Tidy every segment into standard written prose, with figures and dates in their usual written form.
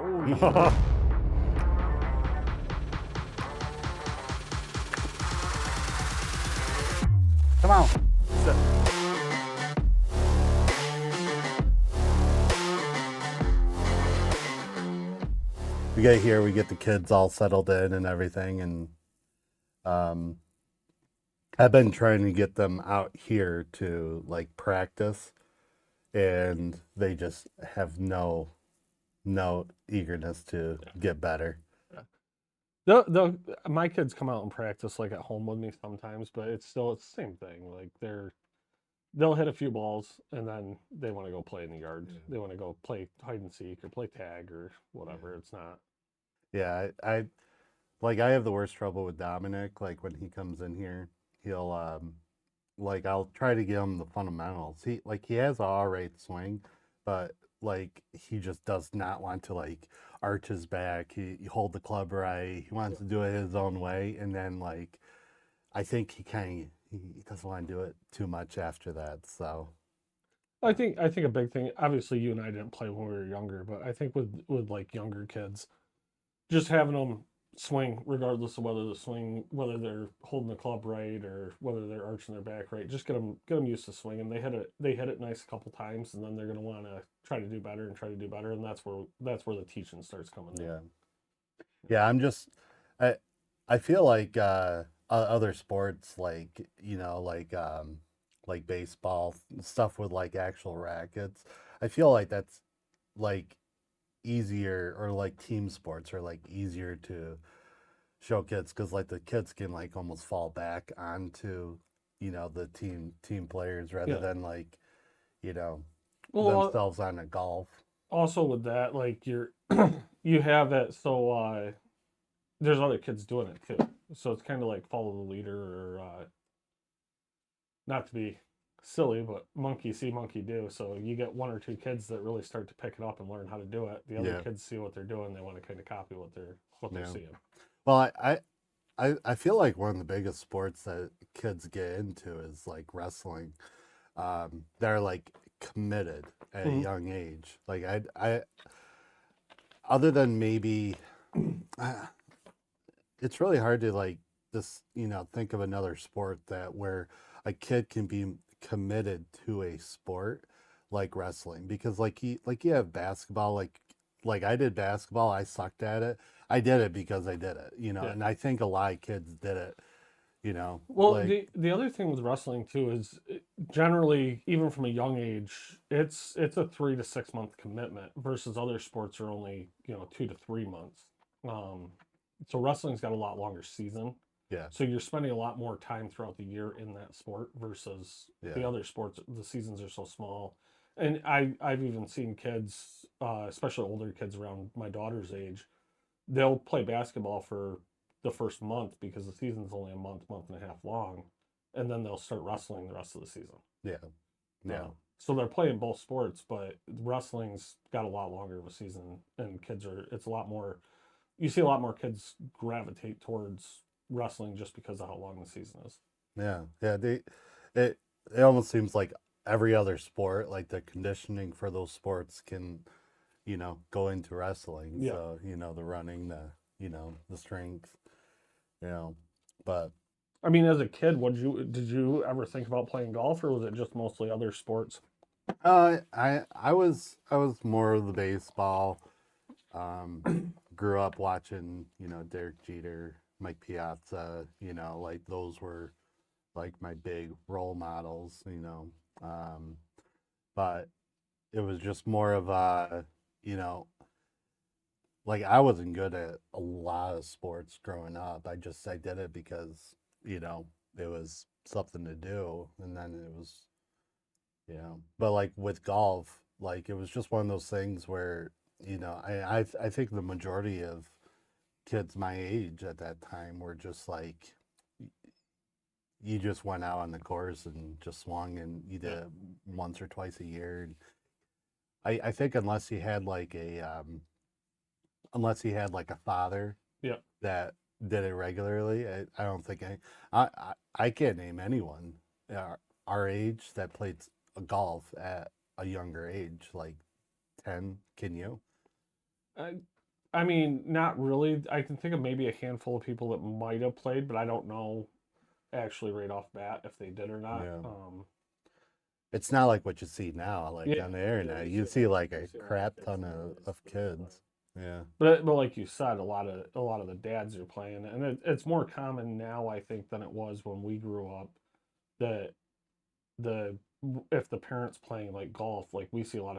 Oh, yeah. Come on. We get here, we get the kids all settled in and everything, and um, I've been trying to get them out here to like practice, and they just have no eagerness to get better. My kids come out and practice like at home with me sometimes, but it's the same thing. Like they'll hit a few balls and then they want to go play in the yard. Yeah. They want to go play hide and seek or play tag or whatever. It's not. Yeah, I like I have the worst trouble with Dominic. Like when he comes in here, he'll like I'll try to give him the fundamentals. He has an all right swing, but like he just does not want to like arch his back. He hold the club right. He wants to do it his own way, and then like I think he doesn't want to do it too much after that. So I think a big thing. Obviously, you and I didn't play when we were younger, but I think with like younger kids, just having them swing regardless of whether they're holding the club right or whether they're arching their back right, just get them used to swinging. They hit it nice a couple times, and then they're going to want to try to do better and try to do better, and that's where the teaching starts coming in. yeah, yeah. I I feel like other sports like baseball stuff with like actual rackets. I feel like that's like easier, or like team sports are like easier to show kids because like the kids can like almost fall back onto the team players rather Yeah. than like you know Well, themselves on a golf. also with that, like you have it, so there's other kids doing it too. So it's kind of like follow the leader, or not to be silly, but monkey see, monkey do. So you get one or two kids that really start to pick it up and learn how to do it. The other Yeah, kids see what they're doing, they want to kind of copy what they're yeah. seeing. Well, I feel like one of the biggest sports that kids get into is like wrestling. They're like committed at a Mm-hmm. young age. Like I other than maybe it's really hard to like this think of another sport that where a kid can be committed to a sport like wrestling, because like you have basketball, like I did basketball, I sucked at it. I did it because I did it, Yeah. and I think a lot of kids did it, Well, like the other thing with wrestling too is generally, even from a young age, it's a 3 to 6 month commitment versus other sports are only 2 to 3 months. Um, so wrestling's got a lot longer season. yeah, So you're spending a lot more time throughout the year in that sport versus the yeah, other sports. The seasons are so small, and I've even seen kids, especially older kids around my daughter's age, they'll play basketball for the first month because the season's only a month and a half long, and then they'll start wrestling the rest of the season. yeah, yeah, So they're playing both sports, but wrestling's got a lot longer of a season, and it's a lot more. You see a lot more kids gravitate towards wrestling just because of how long the season is. yeah. It it almost seems like every other sport, like the conditioning for those sports can go into wrestling. Yeah. So, the running, the strength, you know, but I mean, as a kid, did you ever think about playing golf, or was it just mostly other sports? I was more of the baseball. Grew up watching, Derek Jeter, Mike Piazza, like those were like my big role models, but it was just more of a, you know, like I wasn't good at a lot of sports growing up. I did it because, it was something to do, and then it was, but like with golf, like it was just one of those things where, I think the majority of kids my age at that time were just like you just went out on the course and just swung, and you did Yeah. it once or twice a year. I think unless he had like a father Yeah. that did it regularly, I don't think I can't name anyone our age that played golf at a younger age, like 10. Can you? I mean, not really. I can think of maybe a handful of people that might have played, but I don't know actually right off bat if they did or not. Yeah. It's not like what you see now, like Yeah, on the yeah, internet. you You see see like you a see a lot of crap kids ton nowadays, of kids. Yeah. but like you said, a lot of the dads are playing, and it's more common now, I think, than it was when we grew up. That the if the parents playing like golf, like we see a lot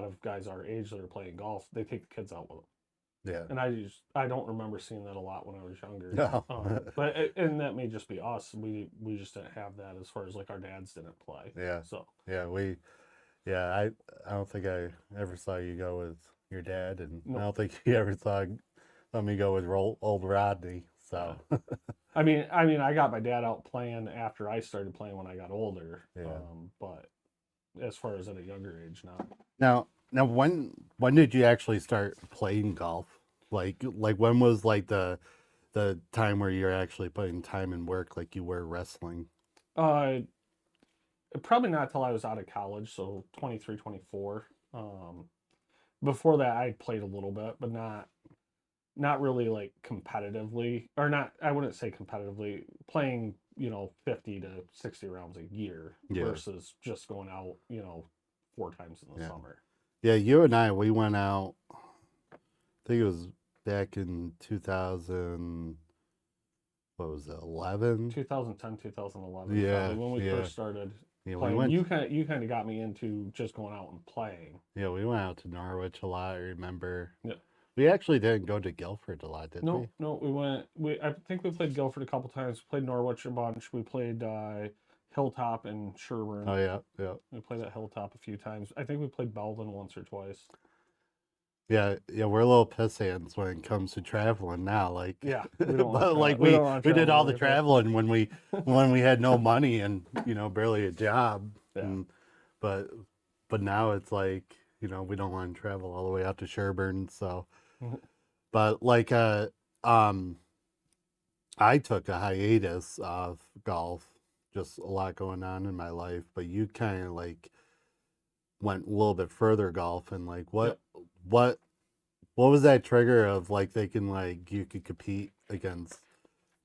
of guys our age that are playing golf, they take the kids out with them. Yeah. And I don't remember seeing that a lot when I was younger. No. And that may just be us. We just didn't have that as far as like our dads didn't play. Yeah. So Yeah, yeah, I don't think I ever saw you go with your dad, and I no, don't think you ever saw me go with old Rodney. yeah. So I mean, I got my dad out playing after I started playing when I got older. yeah. But as far as at a younger age, not. Now when did you actually start playing golf? Like when was like the time where you're actually putting time and work like you were wrestling? Uh, Probably not till I was out of college, so 23, 24. Before that, I played a little bit, but not really like competitively, or not. I wouldn't say competitively playing. 50 to 60 rounds a year Yeah. versus just going out. 4 times in the Yeah. summer. Yeah, you and I, we went out, I think it was back in 2000, what was it, 11? 2010, 2011, Yeah, probably when we yeah. first started Yeah, we playing. went You kind of got me into just going out and playing. yeah, we went out to Norwich a lot, I remember. Yeah. We actually didn't go to Guilford a lot, did we? No, we went. I think we played Guilford a couple times. We played Norwich a bunch. We played Hilltop and Sherburne. Oh yeah, yeah. We played at Hilltop a few times. I think we played Belden once or twice. Yeah, yeah, we're a little piss hands when it comes to traveling now. Like, Yeah, we don't want but to like we don't want to we did travel all the very far. traveling when we had no money and barely a job. Yeah. And but but now it's like we don't want to travel all the way out to Sherburne. So, but like I took a hiatus of golf, just a lot going on in my life. But you kind of like went a little bit further golf and like Yep. what what was that trigger of like thinking like you could compete against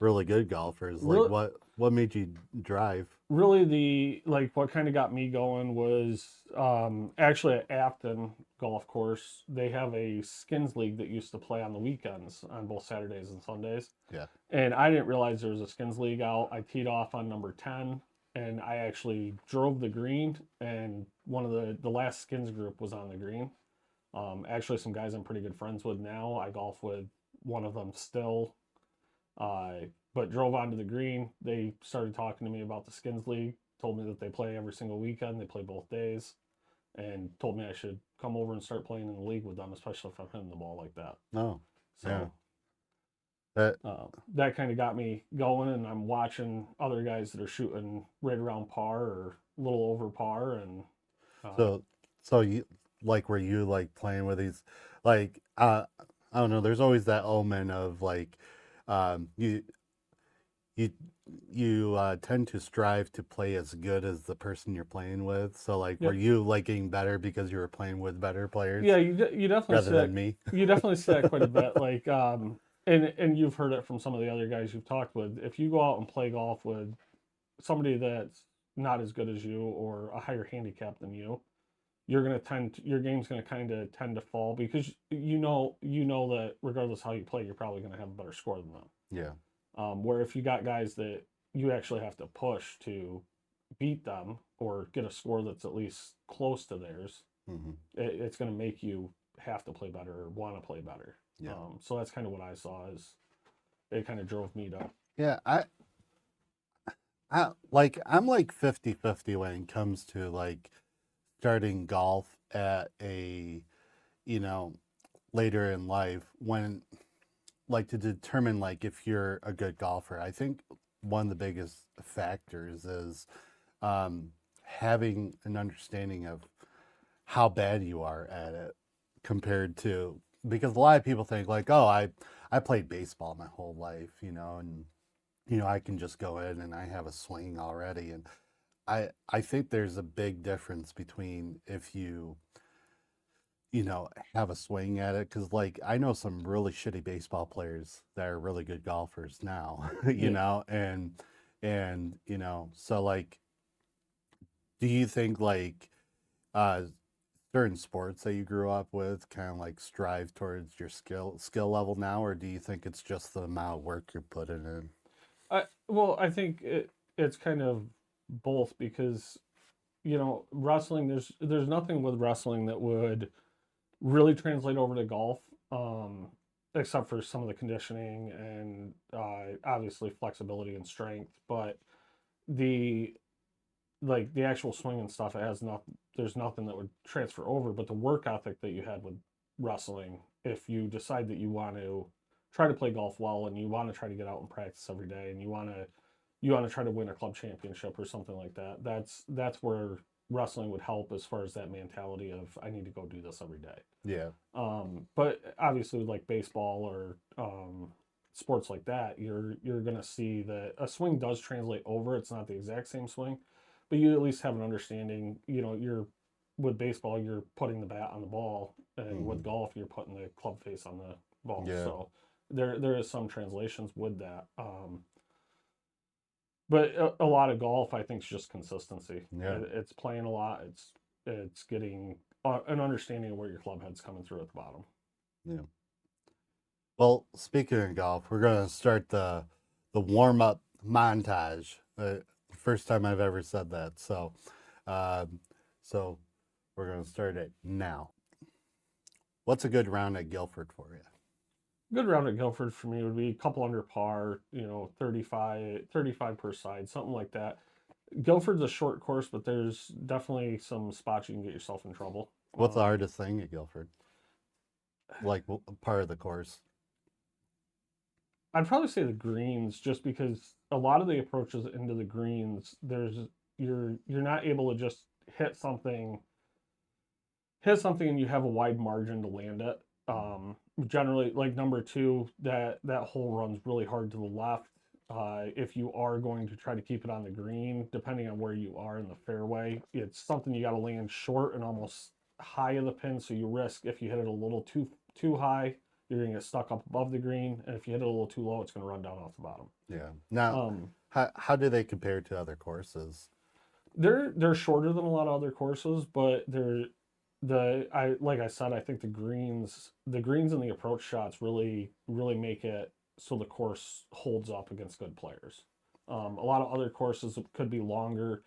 really good golfers? Like Really, what made you drive? really the like what kind of got me going was actually at Afton Golf Course. They have a skins league that used to play on the weekends on both Saturdays and Sundays. Yeah. And I didn't realize there was a skins league out. I teed off on number 10 and I actually drove the green and one of the last skins group was on the green. Actually some guys I'm pretty good friends with now. I golf with one of them still. But drove onto the green. They started talking to me about the skins league, told me that they play every single weekend, they play both days, and told me I should come over and start playing in the league with them, especially if I'm hitting the ball like that. Oh, yeah. So That that kind of got me going, and I'm watching other guys that are shooting right around par or a little over par, and so so you like were you like playing with these like I don't know, there's always that omen of like you you tend to strive to play as good as the person you're playing with. So like were yep, you like getting better because you were playing with better players yeah, you definitely rather see that. than me? You definitely see that quite a bit. Like, and you've heard it from some of the other guys you've talked with. If you go out and play golf with somebody that's not as good as you or a higher handicap than you, you're gonna your game's gonna kind of tend to fall because you know that regardless how you play, you're probably gonna have a better score than them. Yeah. Where if you got guys that you actually have to push to beat them or get a score that's at least close to theirs, Hmm. it's going to make you have to play better or want to play better. Yeah. So that's kind of what I saw is it kind of drove me to. Yeah, I'm like 50-50 when it comes to like starting golf at a you know later in life when like to determine like if you're a good golfer. I think one of the biggest factors is having an understanding of how bad you are at it compared to because a lot of people think like, oh, I played baseball my whole life, and I can just go in and I have a swing already. And I think there's a big difference between if have a swing at it. Because, like, I know some really shitty baseball players that are really good golfers now, Yeah. so, like, do you think, like, uh, certain sports that you grew up with kind of like strive towards your skill level now, or do you think it's just the amount of work you're putting in? I think it's kind of both because wrestling. There's nothing with wrestling that would really translate over to golf, um, except for some of the conditioning and obviously flexibility and strength. But the the actual swing and stuff, it has not. There's nothing that would transfer over. But the work ethic that you had with wrestling, if you decide that you want to try to play golf well and you want to try to get out and practice every day and you want to try to win a club championship or something like that, that's where wrestling would help as far as that mentality of I need to go do this every day. Yeah. But obviously, with like baseball or sports like that, you're gonna see that a swing does translate over. It's not the exact same swing, but you at least have an understanding. You're with baseball, you're putting the bat on the ball, and with Hmm. golf, you're putting the club face on the ball. Yeah. So there is some translations with that. But a lot of golf, I think, is just consistency. Yeah. It's playing a lot. It's getting an understanding of where your club head's coming through at the bottom. Yeah. Well, speaking of golf, we're gonna start the warm up montage. First time I've ever said that. Um, so we're gonna start it now. What's a good round at Guilford for you? Good round at Guilford for me would be a couple under par, 35 per side, something like that. Guilford's a short course, but there's definitely some spots you can get yourself in trouble. What's the hardest thing at Guilford? Like, part of the course? I'd probably say the greens, just because a lot of the approaches into the greens, you're not able to just hit something and you have a wide margin to land it. Generally, like number two, that hole runs really hard to the left. If you are going to try to keep it on the green, depending on where you are in the fairway, it's something you got to land short and almost high of the pin. So you risk if you hit it a little too high, you're gonna get stuck up above the green, and if you hit it a little too low, it's gonna run down off the bottom. Yeah. Now, Um, how do they compare to other courses? they're shorter than a lot of other courses, but like I said, I think the greens and the approach shots really make it so the course holds up against good players. A lot of other courses could be longer,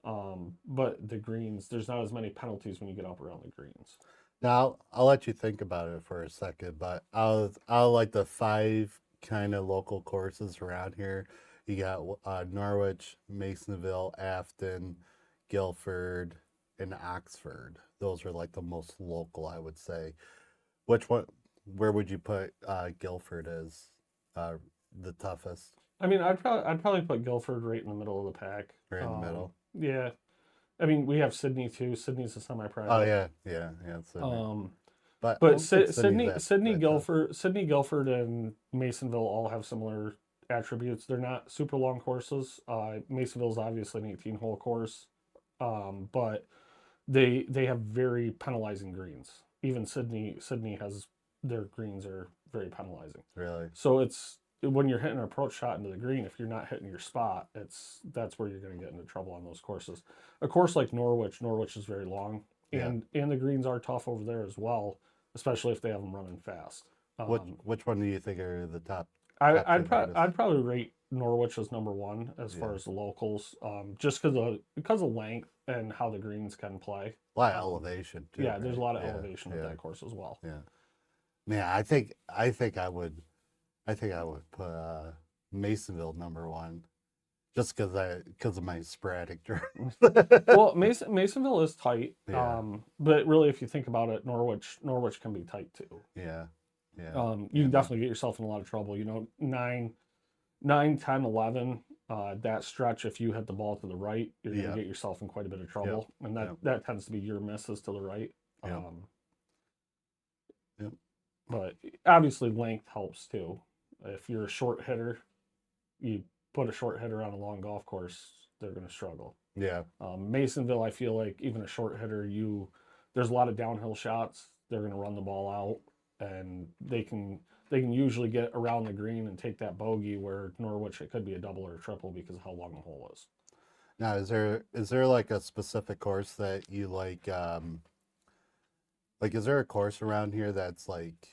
but the greens, there's not as many penalties when you get up around the greens. Now, I'll let you think about it for a second, but I'll like the five kind of local courses around here. You got Norwich, Masonville, Afton, Guilford, and Oxford. Those are like the most local, I would say. Which one? Where would you put Guilford as uh, the toughest? I mean, I'd probably put Guilford right in the middle of the pack. Right in the middle. Yeah, I mean, we have Sydney too. Sydney's a Oh semi-private. yeah, yeah, yeah. Sydney. Um, But I but don't think Sydney's Sydney, that Sydney, that tough. Guilford, Sydney, Guilford, and Masonville all have similar attributes. They're not super long courses. Masonville's obviously an 18-hole course, but they have very penalizing greens. Even Sydney has their greens are very penalizing. Really. So it's when you're hitting an approach shot into the green, if you're not hitting your spot, that's where you're going to get into trouble on those courses. A course like Norwich is very long, Yeah. and the greens are tough over there as well, especially if they have them running fast. Which one do you think are the top I, top two I'd hardest? I'd probably rate Norwich as number one as far Yeah. as the locals, just because of length and how the greens can play. A lot of Um, elevation too, yeah, there's a right? lot of Yeah, elevation with yeah, that course as well. yeah. Man, I think I would put Masonville number one, just because of my sporadic drive. Well, Masonville is tight, Yeah, but really, if you think about it, Norwich can be tight too. yeah, yeah, You yeah. can definitely get yourself in a lot of trouble. 9, 10, 11, that stretch, if you hit the ball to the right, you're going to Yeah, get yourself in quite a bit of yeah, trouble. And that, yeah, that tends to be your misses to the right. yeah, Um, yeah, but obviously, length helps too. If you're a short hitter, you put a short hitter on a long golf course, they're going to struggle. yeah, Masonville, I feel like even a short hitter, there's a lot of downhill shots they're going to run the ball out, and they can usually get around the green and take that bogey where Norwich it could be a double or a triple because of how long the hole is. Now, is there like a specific course that you like, is there a course around here that's like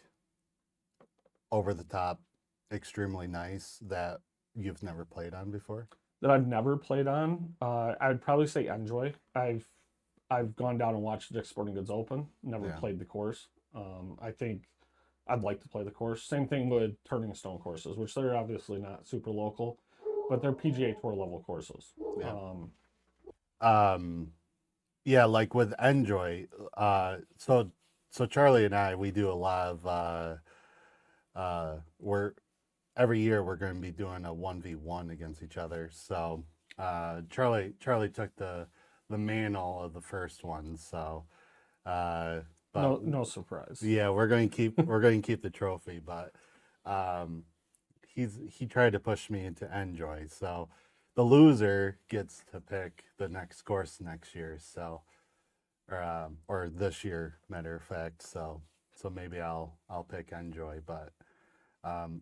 over the top, extremely nice that you've never played on before? That I've never played on. I'd probably say Enjoy. I've gone down and watched the Dick's Sporting Goods Open. Never Yeah. played the course. I think I'd like to play the course. Same thing with Turning Stone courses, which they're obviously not super local, but they're PGA Tour level courses. Yeah. Um, Yeah, like with Enjoy, so Charlie and I, we do a lot of we're every year we're going to be doing a 1v1 against each other. So Charlie took the mantle of the first one. So but no surprise. yeah, we're going to keep the trophy, but um he tried to push me into Enjoy. So the loser gets to pick the next course next year. So or this year, matter of fact. So maybe I'll pick Enjoy, but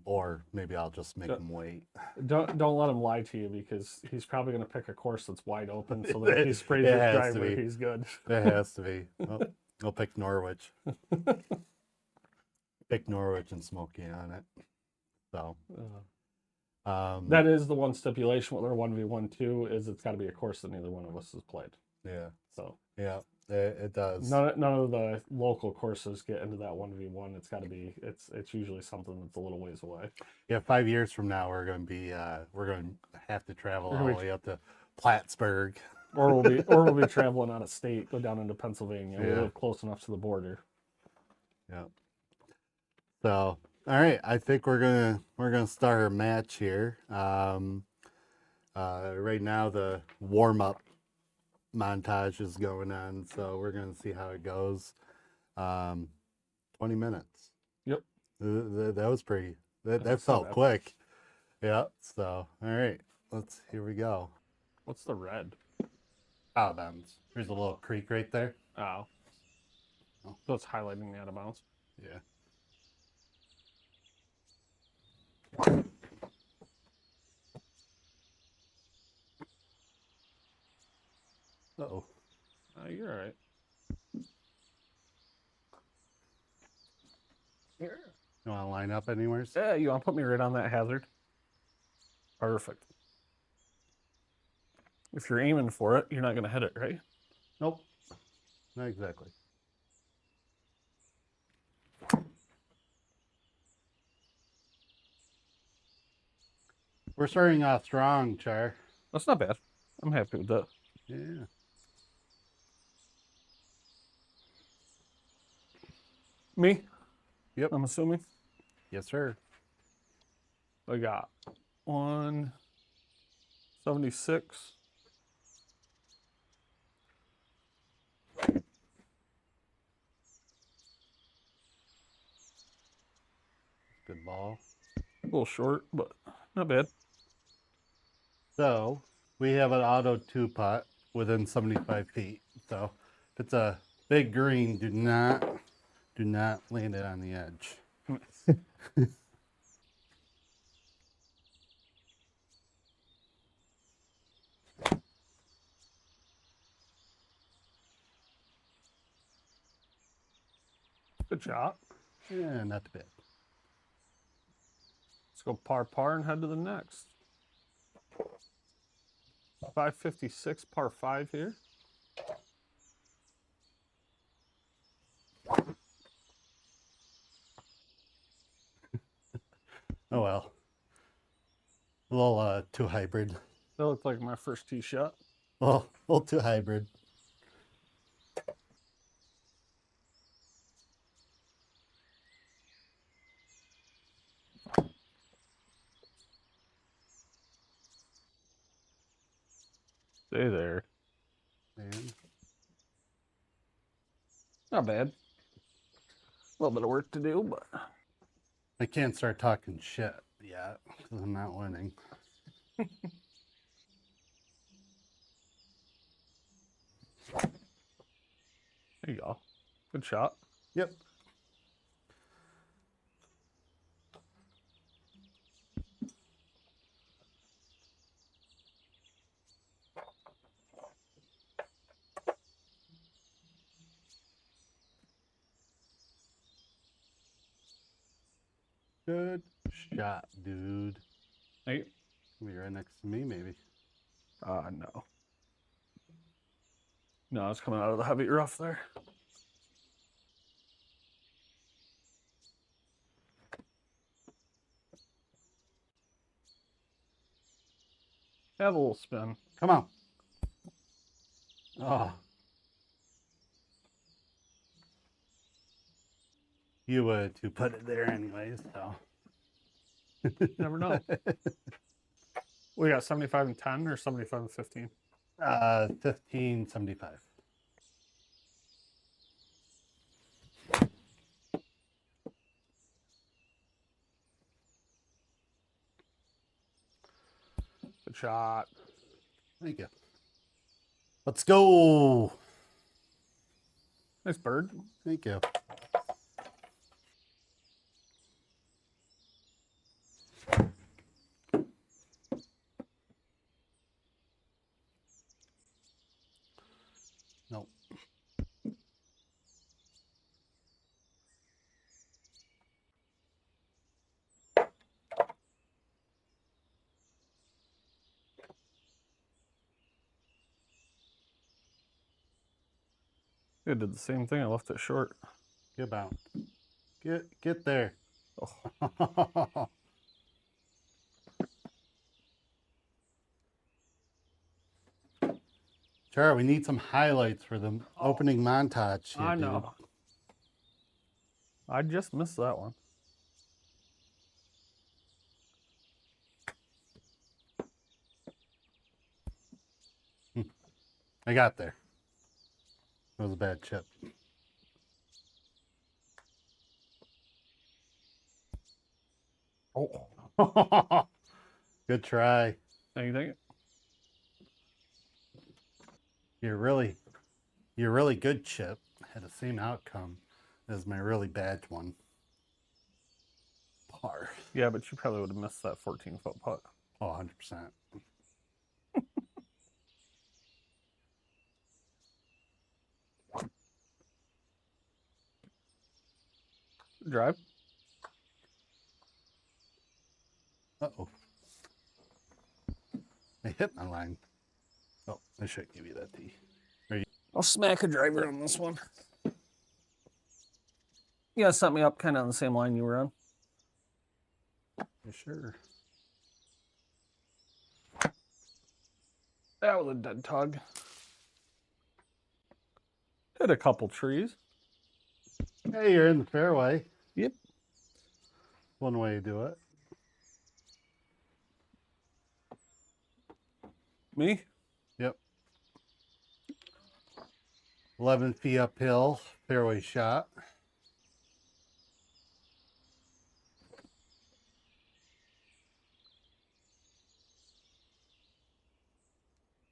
or maybe I'll just make him wait. Don't let him lie to you because he's probably going to pick a course that's wide open so that if he sprays It his has to driver, be. he's good. It has to be. I'll pick Norwich. Pick Norwich and Smokey on it. So that is the one stipulation with our 1v1 too, is it's got to be a course that neither one of us has played. yeah, So yeah, it does. none of the local courses get into that 1v1. It's got to be it's usually something that's a little ways away. Yeah, 5 years from now we're going to be we're going to have to travel all the way up to Plattsburgh. Or we'll be traveling out of state, go down into Pennsylvania. Yeah. We live close enough to the border. Yeah. So, all right, I think we're gonna start our match here. Right now the warm up montage is going on, so we're gonna see how it goes. 20 minutes. Yep. That was pretty. That That's felt not bad. quick. Yeah. So, all right, here we go. What's the red? Out of bounds. There's a little creek right there. Oh. Oh. So it's highlighting the out of bounds. Yeah. Uh-oh. You're all right. You want to line up anywhere? Yeah, you want to put me right on that hazard? Perfect. If you're aiming for it, you're not going to hit it, right? Nope. Not exactly. We're starting off strong, Char. That's not bad. I'm happy with that. Yeah. Me? Yep. I'm assuming. Yes, sir. I got 176. Good ball. A little short, but not bad. So we have an auto 2-putt within 75 feet. So if it's a big green, do not land it on the edge. Good shot. Yeah, not too bad. Let's go par and head to the next. 556 par 5 here. Oh well. A little too hybrid. That looked like my first tee shot. Well, a little too hybrid. Stay there. And Not bad. A little bit of work to do, but I can't start talking shit yet because I'm not winning. there you go. Good shot. Yep. Good shot, dude. Hey. Be right next to me, maybe. No. No, it's coming out of the heavy rough there. Have a little spin. Come on. Oh. You would to put it there anyways, so. Never know. We got 75 and 10 or 75 and 15? 1575. Good shot. Thank you. Let's go. Nice bird. Thank you. Nope. I did the same thing. I left it short. Get bound. Get there. Oh. Sure, we need some highlights for the opening montage here, I know. dude. I just missed that one. I got there. It was a bad chip. Oh. Good try. Anything? You're really good, Chip. Had the same outcome as my really bad one. Par. Yeah, but you probably would have missed that 14-foot putt. Oh, 100%. Drive. Uh-oh. I hit my line. Oh, I should give you that tee. I'll smack a driver on this one. You gotta set me up kind of on the same line you were on. Sure. That was a dead tug. Hit a couple trees. Hey, you're in the fairway. Yep. One way to do it. Me? Yep. 11 feet uphill, fairway shot.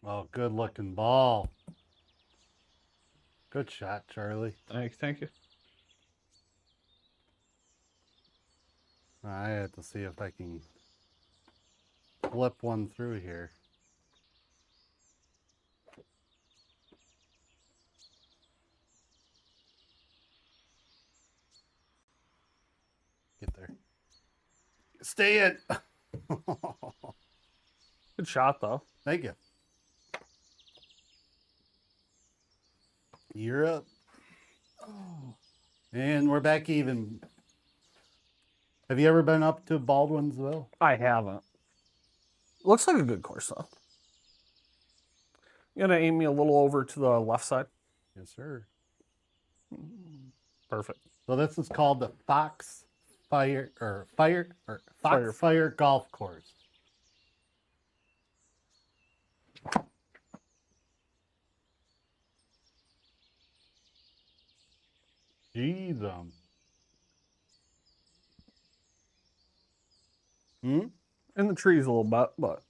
Oh, good looking ball. Good shot, Charlie. Thank you. I have to see if I can flip one through here. Get there. Stay in. Good shot, though. Thank you. You're up. Oh. And we're back even. Have you ever been up to Baldwinsville? I haven't. Looks like a good course, though. You gonna aim me a little over to the left side? Yes, sir. Perfect. So this is called the FoxFire Golf Course. Jeez, In the trees a little bit, but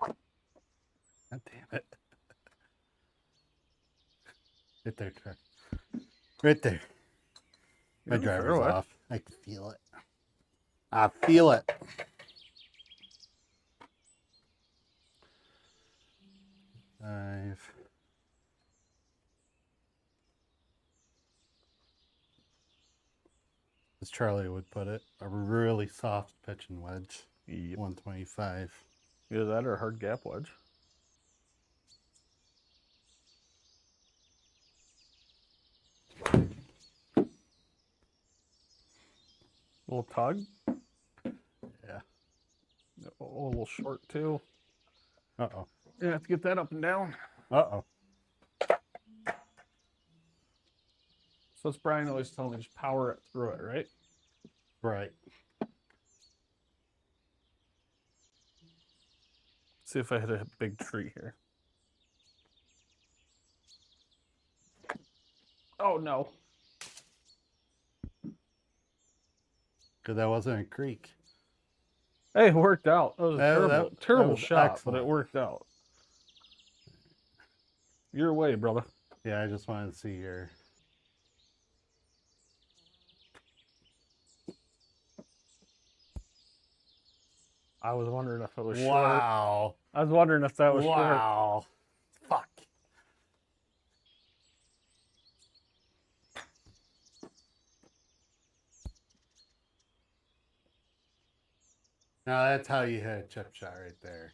God damn it. Right there, Trey. Right there. My You're driver's fairway. off. I can feel it. I feel it. Five. As Charlie would put it, a really soft pitching wedge. Yep. 125. Either that or a hard gap wedge. Little tug. Yeah. A little short too. Uh-oh. You have to get that up and down. Uh-oh. So it's Brian always telling me just power it through it, right? Right. See if I hit a big tree here. Oh no. Because that wasn't a creek. Hey, it worked out. That was a terrible was shot, excellent. but it worked out. Your way, brother. Yeah, I just wanted to see your... I was wondering if it was short. Wow. I was wondering if that was short. Wow. Fuck. Now that's how you hit a chip shot right there.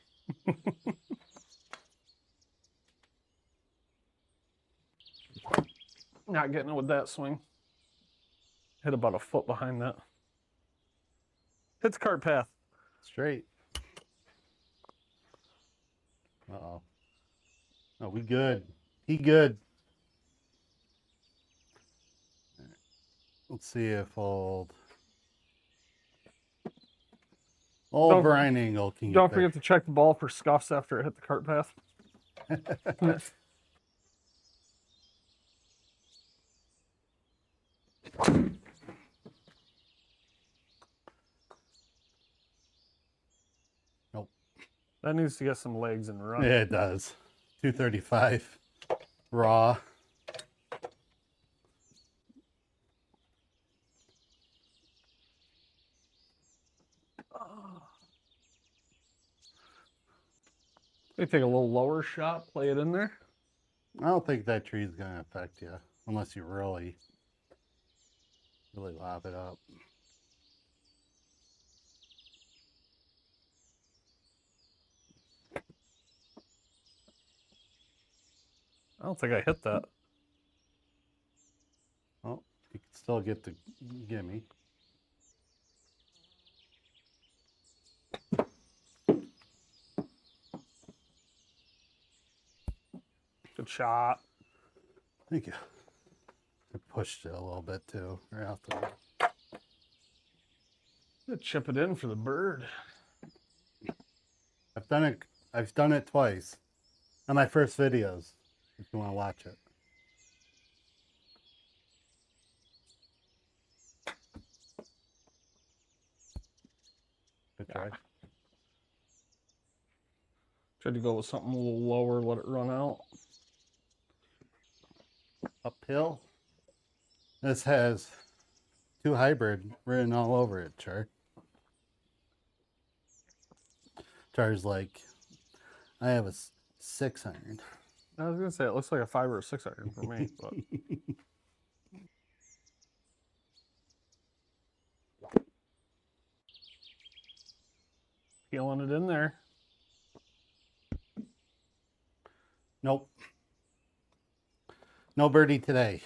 Not getting it with that swing. Hit about a foot behind that. Hit the cart path. Straight. Uh-oh. Oh, we good. He good. Let's see if old Brian Engel can get Don't there. forget to check the ball for scuffs after it hit the cart path. Nope. That needs to get some legs and run. Yeah, it does. 235 raw. Maybe take a little lower shot, play it in there. I don't think that tree's gonna affect you unless you really lob it up. I don't think I hit that. Oh, you can still get the gimme. Good shot. Thank you. I pushed it a little bit too. Right off the... Chip it in for the bird. I've done it twice on my first videos. If you want to watch it. Good try. Tried to go with something a little lower, let it run out. Uphill. This has 2 hybrid written all over it, Char. Char's like, I have a 6 iron. I was gonna say it looks like a 5 or a 6 iron for me, but feeling it in there. Nope. No birdie today.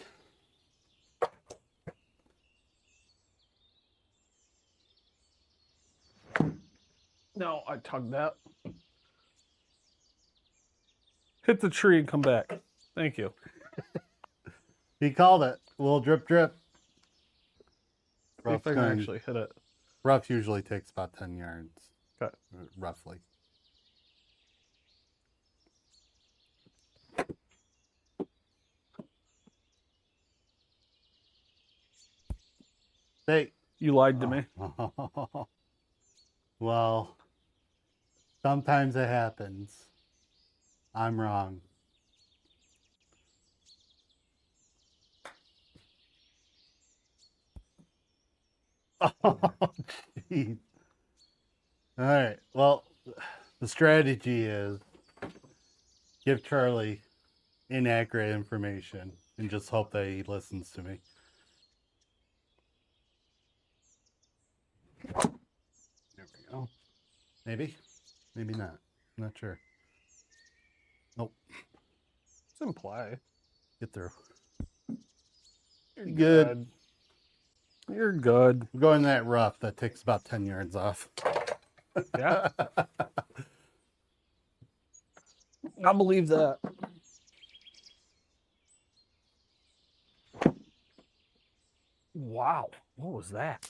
No, I tugged that. Hit the tree and come back. Thank you. He called it. A little drip drip. See if I can actually hit it. Rough usually takes about 10 yards. Okay. Roughly. Hey. You lied to me. Well, sometimes it happens. I'm wrong. Oh, jeez. All right. Well, the strategy is give Charlie inaccurate information and just hope that he listens to me. There we go. Maybe. Maybe not. Not sure. Nope. It's in play. Get through. You're Good. good. You're good. We're going that rough. That takes about 10 yards off. Yeah. I believe that. Wow. What was that?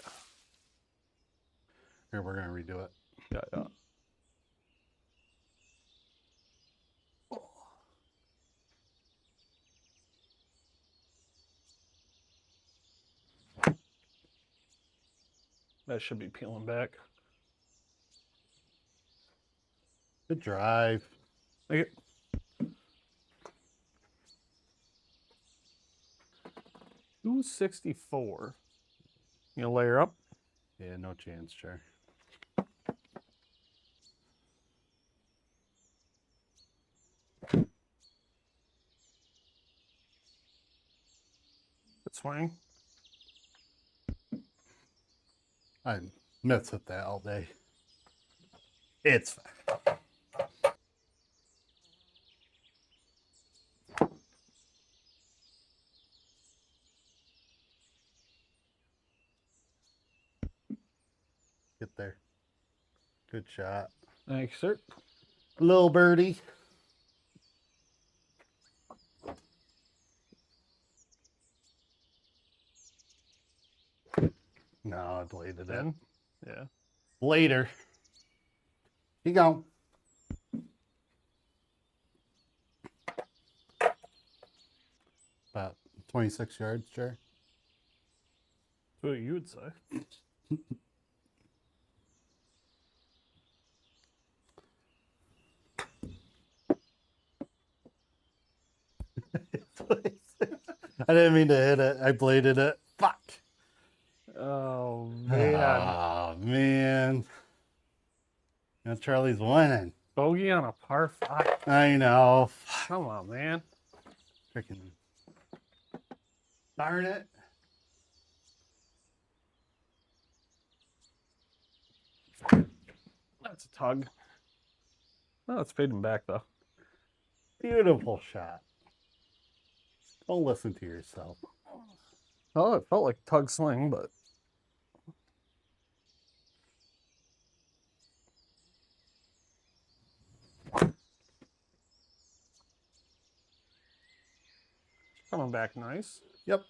Here, we're going to redo it. Yeah, yeah. That should be peeling back. Good drive. Take it. $264. You gonna layer up? Yeah, no chance, Char. Good swing. I mess with that all day. It's get there. Good shot. Thanks, sir. Little birdie. No, I bladed it. 10. Yeah. Later. You go. About 26 yards, Char. That's what you would say. I didn't mean to hit it. I bladed it. Fuck. Oh, man. Oh, man. Now Charlie's winning. Bogey on a par 5. I know. Come on, man. Freaking. Darn it. That's a tug. Oh, it's fading back, though. Beautiful shot. Don't listen to yourself. Oh, it felt like a tug swing, but coming back nice. Yep.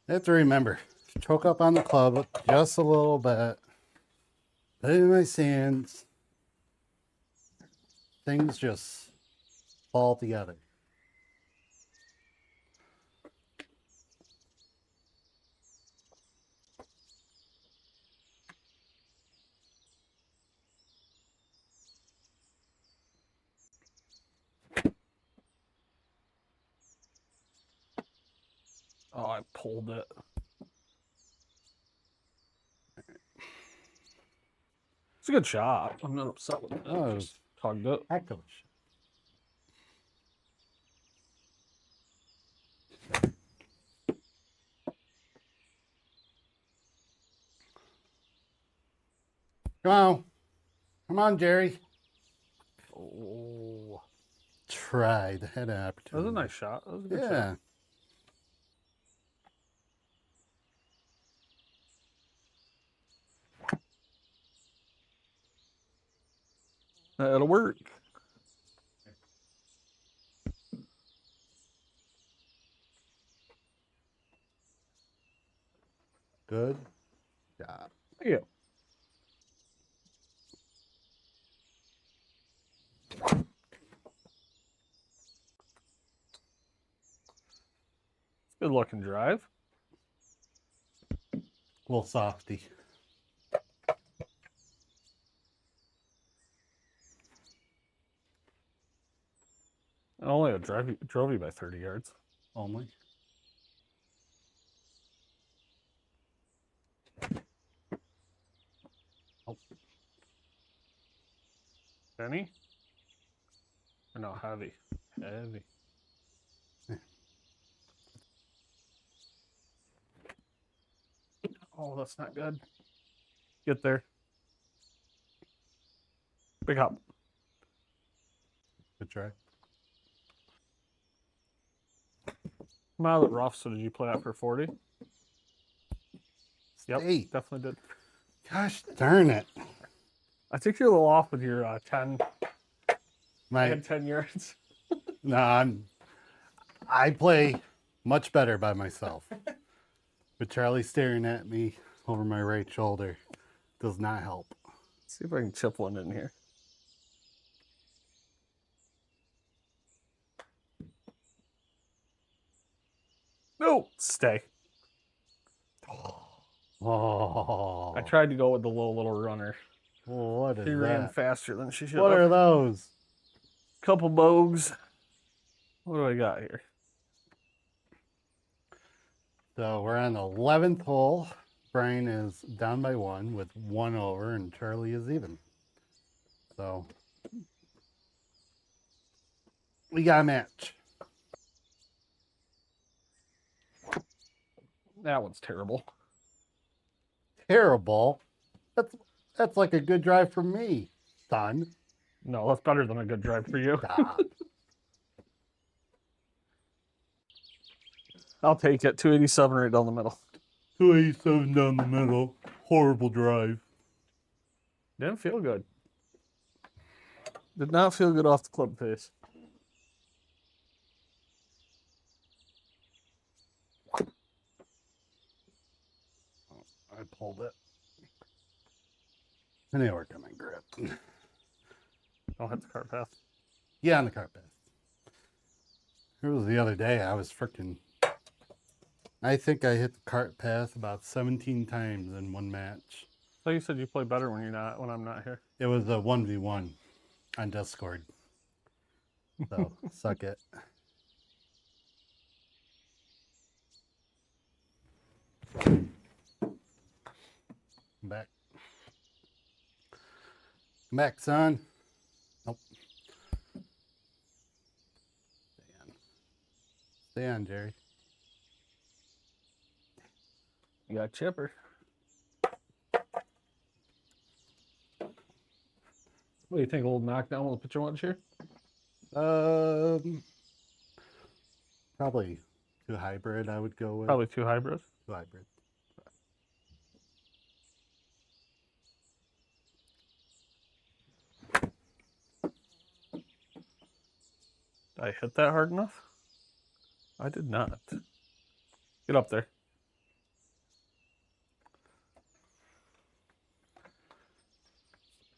You have to remember, choke up on the club just a little bit. Put it in my sands. Things just fall together. Oh, I pulled it. It's a good shot. I'm not upset with it. Oh, Just tugged it. heck of a shot. Come on. Come on, Jerry. Oh, Tried. Had an that opportunity. was a nice shot. That was a good Yeah. shot. That'll work. Good job. Yeah. Good looking drive. Little softy. I only drove you by 30 yards. Only. Benny? Or no, heavy. Heavy. Oh, that's not good. Get there. Big hop. Good try. I'm out of the rough, so did you play that for 40? Yep, Stay. definitely did. Gosh darn it. I think you're a little off with your 10. I My had 10 yards. no, I play much better by myself. But Charlie staring at me over my right shoulder does not help. Let's see if I can chip one in here. No, stay. Oh, I tried to go with the little runner. what is She ran that? faster than she should What have. are those? Couple bogues. What do I got here? So we're on the 11th hole. Brian is down by 1 with 1 over, and Charlie is even. So we got a match. That one's terrible. Terrible. That's like a good drive from me, son. No, that's better than a good drive for you. Stop. I'll take it. 287 right down the middle. 287 down the middle. Horrible drive. Didn't feel good. Did not feel good off the club face. I pulled it. I need to work on my grip. Don't hit the cart path. Yeah, on the cart path. It was the other day. I was freaking. I think I hit the cart path about 17 times in one match. So you said you play better when I'm not here. It was a 1v1 on Discord. So suck it. I'm back. Come back, son. Nope. Stay on. Stay on, Jerry. You got chipper. What do you think, old knockdown with a pitcher watch here? Probably 2 hybrid. I would go with Probably 2 hybrids. 2 hybrid. Did I hit that hard enough? I did not. Get up there.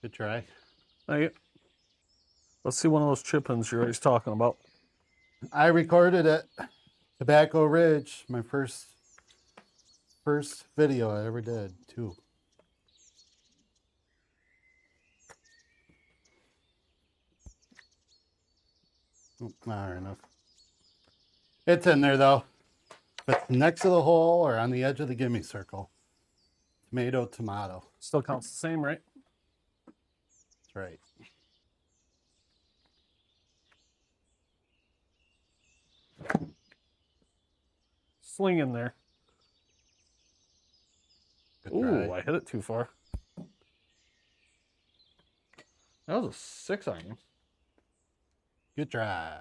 Good try. Thank you. Let's see one of those chip-ins you're always talking about. I recorded it. Tobacco Ridge, my first video I ever did, too. Not enough. It's in there though. If it's next to the hole or on the edge of the gimme circle. Tomato, tomato. Still counts the same, right? That's right. Swing in there. Good Ooh, try. I hit it too far. That was a 6 iron. Good try.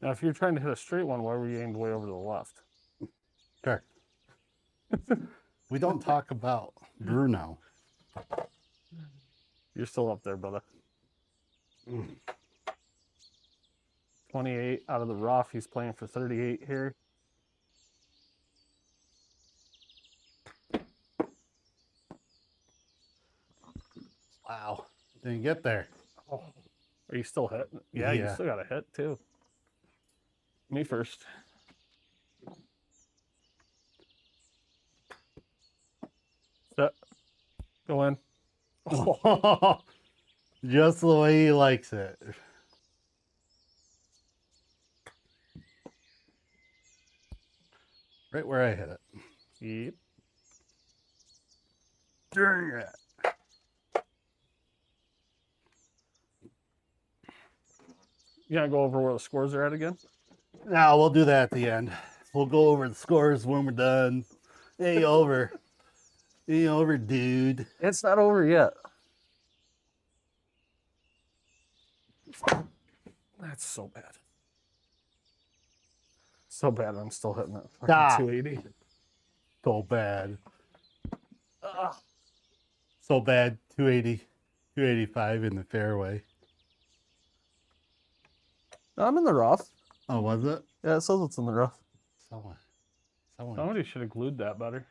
Now, if you're trying to hit a straight one, why were you aimed way over to the left? Sure. We don't talk about Bruno. You're still up there, brother. 28 out of the rough. He's playing for 38 here. Wow. Didn't get there. Oh, are you still hitting? Yeah, you Yeah. still got a hit too. Me first. Set. Go in. Oh, Just the way he likes it. Right where I hit it. Yep. Dang it. You gonna go over where the scores are at again? Now we'll do that at the end. We'll go over the scores when we're done. Hey, over. Hey, over, dude. It's not over yet. That's so bad. So bad I'm still hitting that fucking Ah. 280. So bad. Ugh. So bad. 280, 285 in the fairway. I'm in the rough. Oh, was it? Yeah, it says it's in the rough. Someone. Somebody should have glued that better.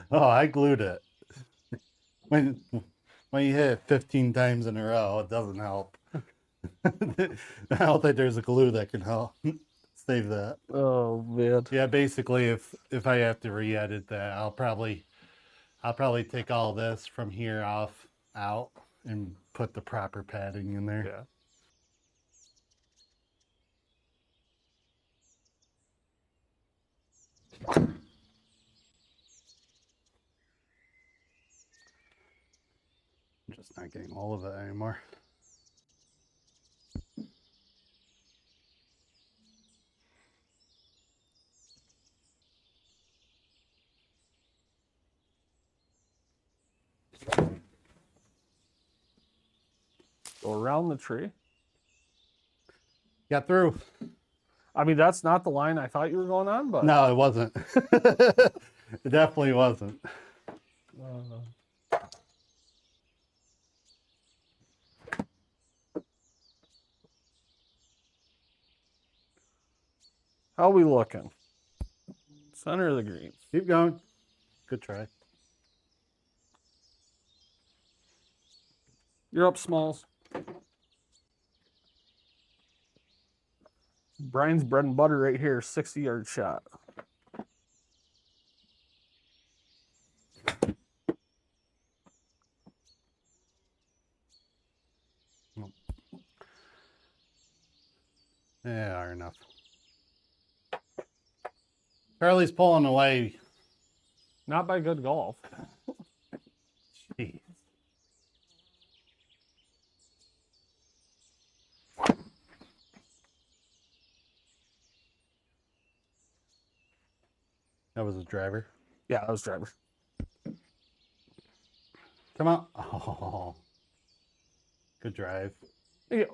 Oh, I glued it. When you hit it 15 times in a row, it doesn't help. I don't think there's a glue that can help save that. Oh man. Yeah, basically, if I have to re-edit that, I'll probably take all this from here out and put the proper padding in there. Yeah. I'm just not getting all of it anymore. Go around the tree. Got through. I mean, that's not the line I thought you were going on, but No, it wasn't. It definitely wasn't. How we looking? Center of the green. Keep going. Good try. You're up, Smalls. Brian's bread and butter right here, 60-yard shot. Yeah, are enough. Charlie's pulling away. Not by good golf. Jeez. That was a driver. Yeah, that was driver. Come on. Oh, good drive. Yeah.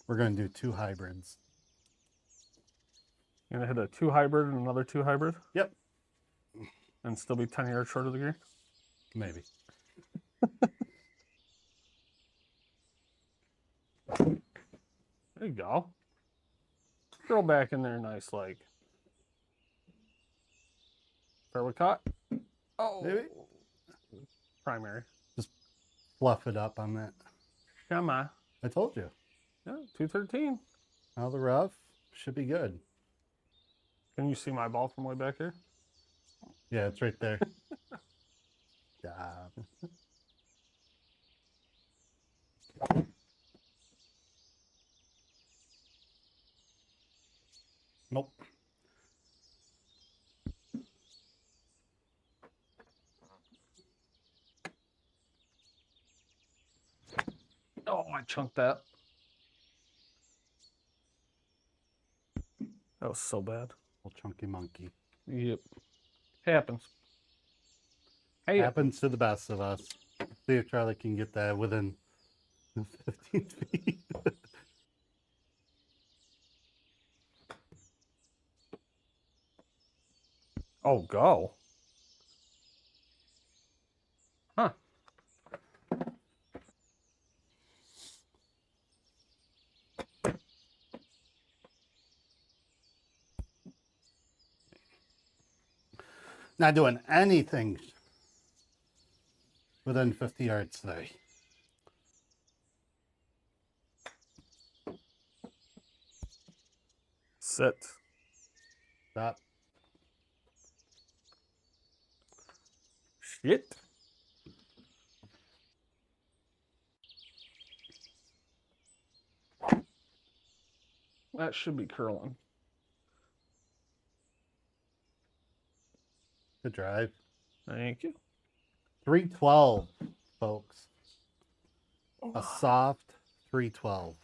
We're going to do 2 hybrids. You're gonna hit a 2 hybrid and another 2 hybrid? Yep. And still be 10 yards short of the green? Maybe. There you go. Throw back in there nice like. Fairway caught. Oh. Maybe. Primary. Fluff it up on that. Come on. I told you. Yeah, 213. Out of the rough. Should be good. Can you see my ball from way back here? Yeah, it's right there. Job. Nope. Oh, I chunked that. That was so bad. Little chunky monkey. Yep. Happens. Hey, Happens to the best of us. See if Charlie can get that within 15 feet. oh, go. Huh. Not doing anything within 50 yards today. Sit. Stop. Shit. That should be curling. Good drive. Thank you. 312, folks. A soft 312.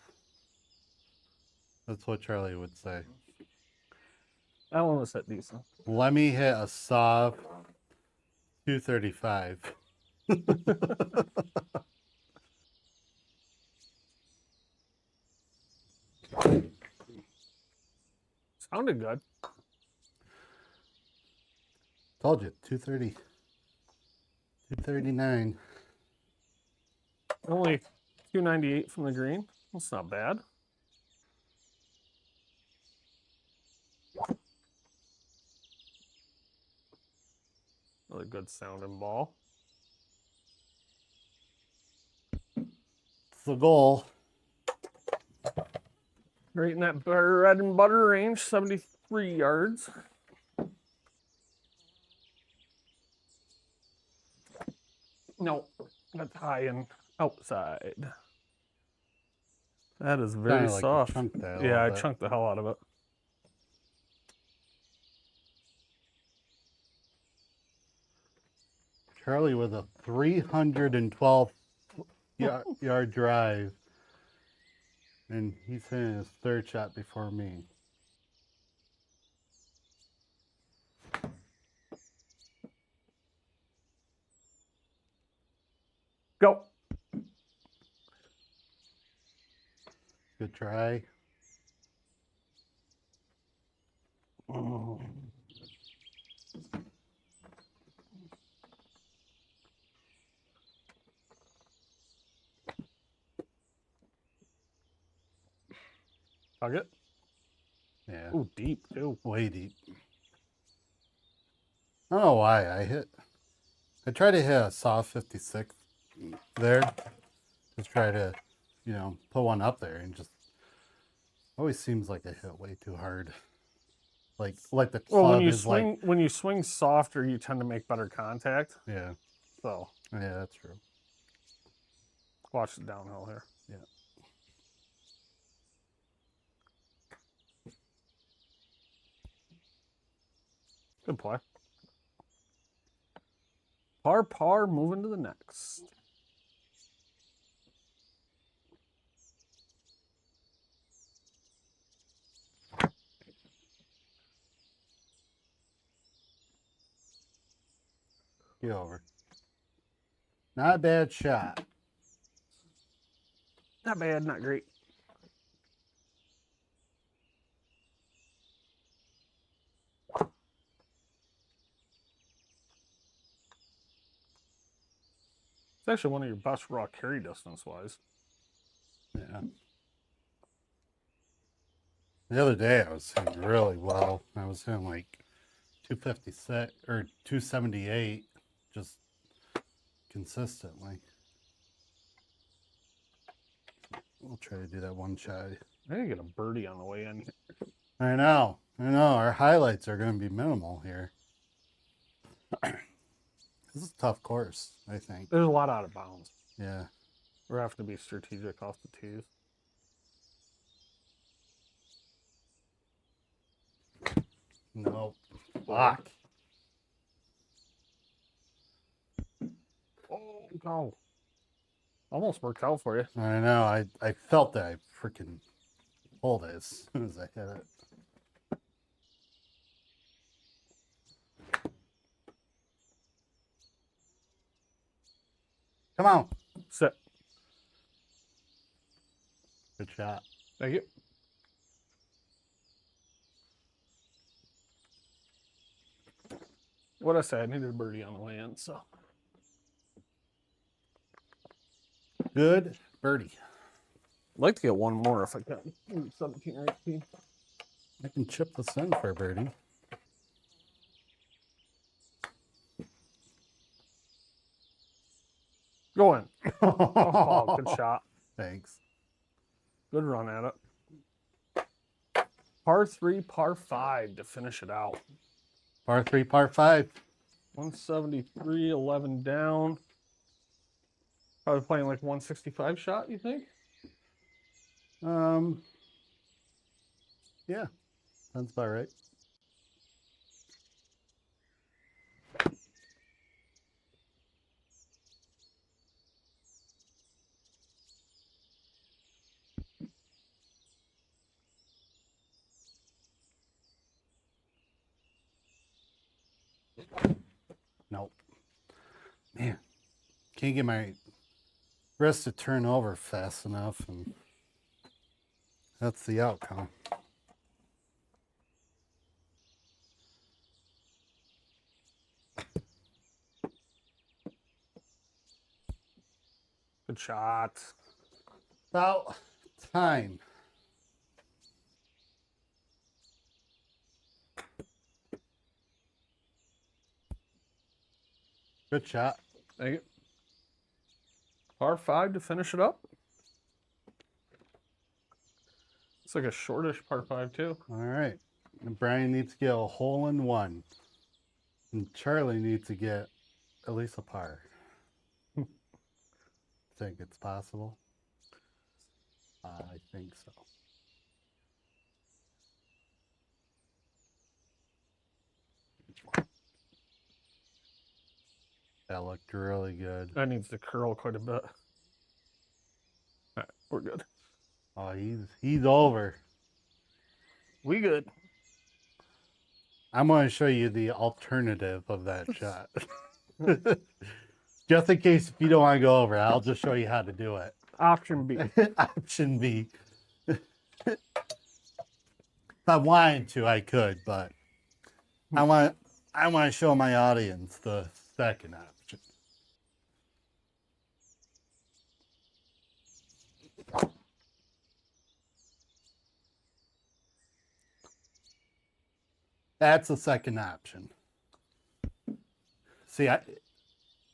That's what Charlie would say. That one was that decent. Let me hit a soft 235. Sounded good. Told you, 230. 239. Only 298 from the green. That's not bad. Really good sounding ball. It's the goal. Right in that bread and butter range, 73 yards. No, that's high and outside. That is very Kinda like you soft. chunked that a Yeah, I little bit. chunked the hell out of it. Charlie with a 312 yard drive. And he's hitting his third shot before me. Go. Good try. Oh. Tug it. Yeah. Ooh, deep too. Way deep. I don't know why I tried to hit a soft 56 there. Just try to, put one up there and just always seems like I hit way too hard. Like the club Well, when you is swing when you swing softer, you tend to make better contact. yeah. So Yeah, that's true. watch the downhill here. Yeah. Good play. Par, moving to the next. Get over. Not a bad shot. Not bad, not great. It's actually one of your best raw carry distance wise. Yeah. The other day I was hitting really well. I was hitting like 256 or 278 just consistently. We'll try to do that one shot. I didn't get a birdie on the way in. I know. Our highlights are going to be minimal here. This is a tough course, I think. There's a lot out of bounds. Yeah. We're having to be strategic off the tees. No. Fuck. Oh, go. Almost worked out for you. I know. I felt that I freaking pulled it as soon as I hit it. Come on. Sit. Good shot. Thank you. What I said, I needed a birdie on the way in, so. Good birdie. I'd like to get one more if I can. Maybe 17 or 18. I can chip this in for a birdie. Go in. Oh, good shot. Thanks. Good run at it. Par 3, par 5 to finish it out. Par 3, par 5. 173, 11 down. Probably playing like 165 shot, you think? Yeah. Sounds about right. Nope. Man, can't get my wrist to turn over fast enough, and that's the outcome. Good shot. About time. Good shot. Thank you. Par 5 to finish it up. It's like a shortish par 5 too. All right. And Brian needs to get a hole in one. And Charlie needs to get at least a par. Think it's possible? I think so. That looked really good. That needs to curl quite a bit. All right, we're good. Oh, he's over. We good. I'm going to show you the alternative of that shot. Just in case if you don't want to go over, I'll just show you how to do it. Option B. Option B. If I wanted to, I could, but I want to show my audience the second option. That's the second option. See,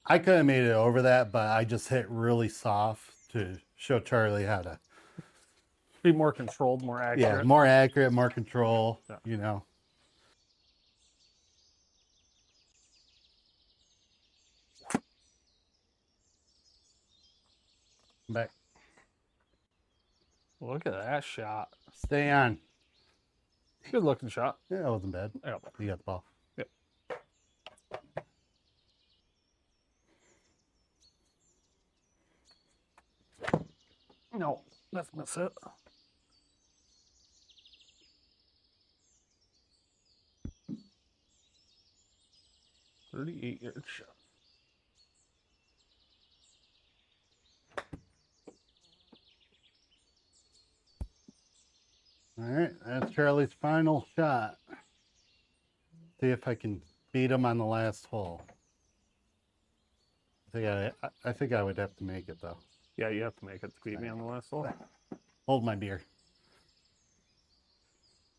I could have made it over that, but I just hit really soft to show Charlie how to Be more controlled, more accurate. Yeah, more accurate, more control, Yeah. you know. Back. Look at that shot. Stay on. Good looking shot. Yeah, that wasn't bad. Yeah. You got the ball. Yep. No, that's miss it. .38-yard shot. All right, that's Charlie's final shot. See if I can beat him on the last hole. I think I would have to make it though. Yeah, you have to make it to beat me on the last hole. Hold my beer.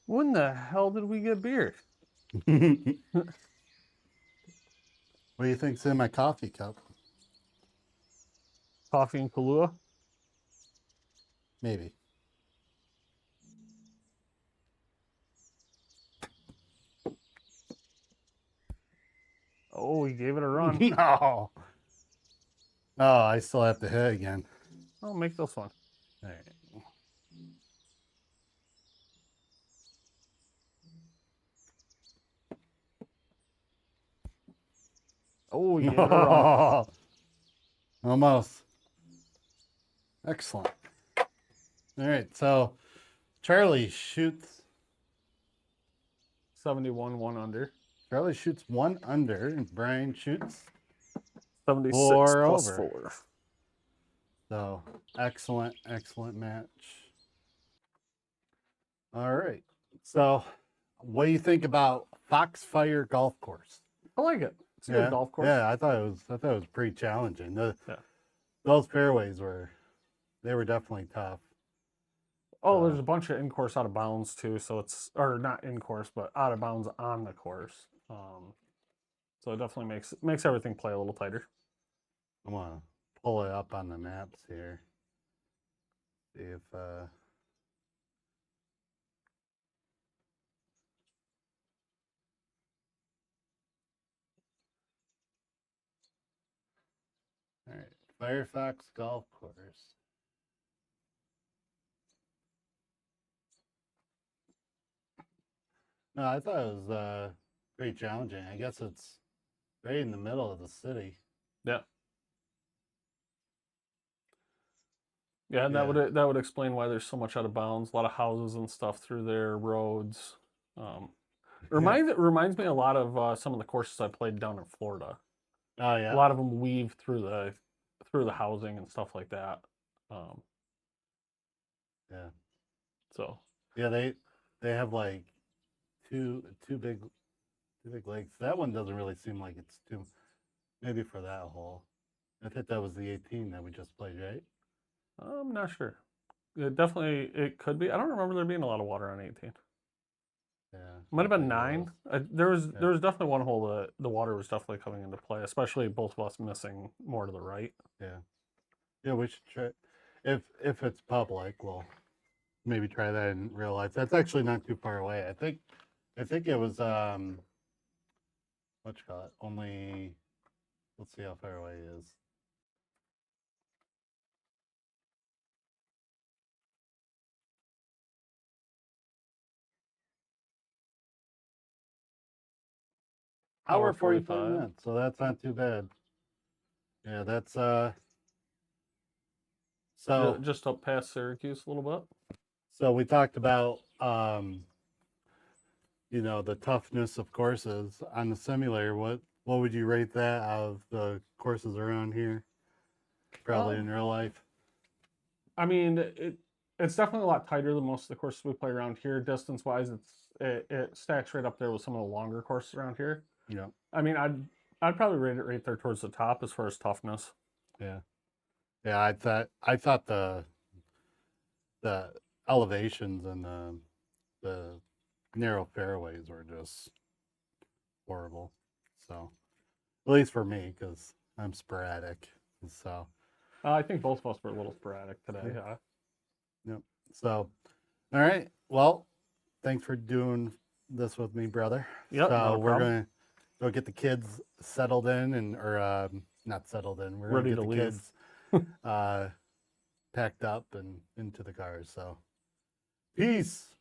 When the hell did we get beer? What do you think's in my coffee cup? Coffee and Kahlua? Maybe. Oh, he gave it a run. No. Oh, I still have to hit again. I'll make this one. All right. Oh, he gave it a run. Almost. Excellent. All right, so Charlie shoots 71, 1 under. Charlie shoots 1 under, and Brian shoots 76 4 plus over. 4. So excellent, excellent match. All right. So what do you think about FoxFire Golf Course? I like it. It's a good golf course. Yeah, I thought it was pretty challenging. Yeah. Those fairways were definitely tough. Oh, there's a bunch of in-course out of bounds too, so it's, or not in-course, but out of bounds on the course. So it definitely makes everything play a little tighter. I'm gonna pull it up on the maps here. See if all right, Firefox Golf Course. No, I thought it was pretty challenging. I guess it's right in the middle of the city. Yeah. Yeah, and Yeah. that would explain why there's so much out of bounds. A lot of houses and stuff through there, roads. Reminds me a lot of some of the courses I played down in Florida. Oh A yeah, lot of them weave through the housing and stuff like that. Um, yeah, so yeah. They have like two big lakes. That one doesn't really seem like it's too. Maybe for that hole. I think that was the 18 that we just played, right? I'm not sure. It could be. I don't remember there being a lot of water on 18. Yeah, Might I have been think it was. 9. There was Yeah, there was definitely one hole that the water was definitely coming into play, especially both of us missing more to the right. yeah, yeah. We should try if it's public. We'll maybe try that in real life. That's actually not too far away. I think it was what you call it? Only let's see how far away it is. Hour Hour 45 45. minutes, so that's not too bad. Yeah, that's so Just up past Syracuse a little bit. so we talked about you know, the toughness of courses on the simulator. What would you rate that out of the courses around here? Probably in Um, real life. I mean, it's definitely a lot tighter than most of the courses we play around here. Distance wise, it stacks right up there with some of the longer courses around here. Yeah. I mean, I'd probably rate it right there towards the top as far as toughness. Yeah. Yeah, I thought the elevations and the narrow fairways were just horrible. So, at least for me cuz I'm sporadic. So, I think both of us were a little sporadic today. yeah. Yeah. Yep. So, all right. Well, thanks for doing this with me, brother. Yep. Not So a we're problem. gonna go get the kids settled in, and or not settled in. We're gonna Ready get to the leave. kids uh, packed up and into the cars. So, peace.